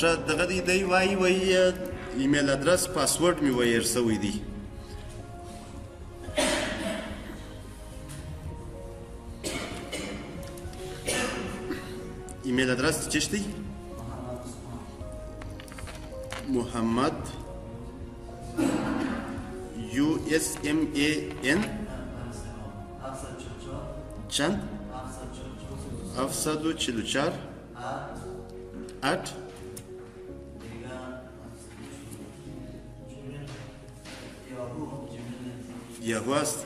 ښه دغه دی وایي ایمیل ادرس پاسورډ مې وهیر شوی دی. ایمیل ادرس چیش دی؟ محمد USMAN چند؟ 744 @ یاهو است.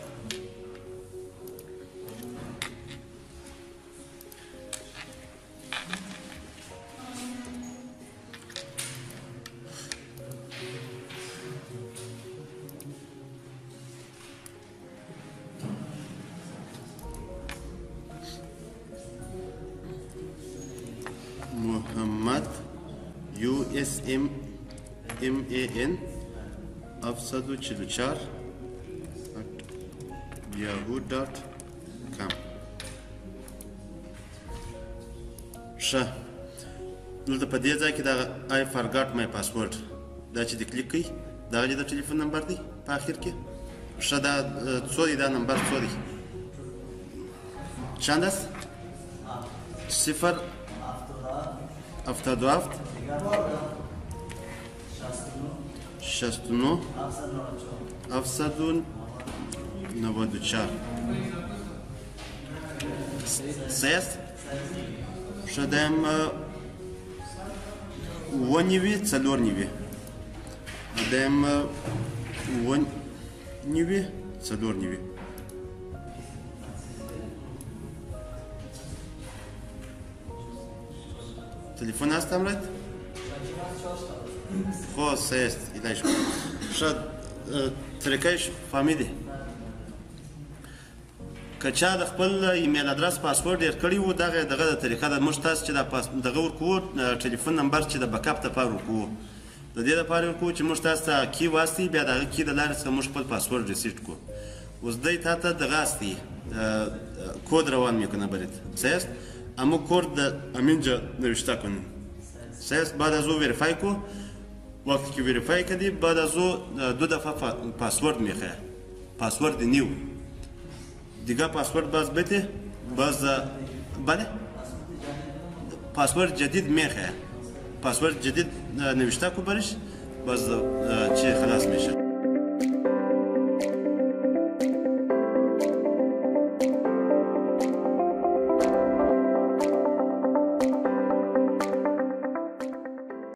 محمد USMAN 744 @yahoo.com. ښه دلته په دې ځای کې دا I forgot my password دا چې د کلیک کوي دغه د ټلیفون نمبر دی په اخر کې. ښه دا څو دی دا نمبر څو دی؟ چند است؟ 0 77 69 794 سیست شدم ونیوی څلور نیوی دم ونیوی څلور نیوی تلفن هستم رایت؟ خو سیست ایدایش شد طریقهش فهمیدی که چا د خپل ایمیل ادرس پاسورډ ډیر کړی وو دغه د طریقه د موږ تاسو چې دغه ورکوو ټلیفون نمبر چې د بیکاپ لپاره ورکوو د دې لپاره ورکوو چې موږ تاسو ته کی واستي بیا دغه کی د لارې څخه موږ خپل پاسورډ ریسیټ کړو. اوس دی تا ته دغه استی کد روان میکنه برید سیست اما کد همینجا نوشته کنیم سیست بعد از او وریفای کو وقتی که وریفای کردی بعد از او 2 دفعه پاسورد میخواه پاسورد نیو دیگه پاسورد باز بده باز بله پاسورد جدید میخواه پاسورد جدید نوشته کو برش باز چی خلاص میشه.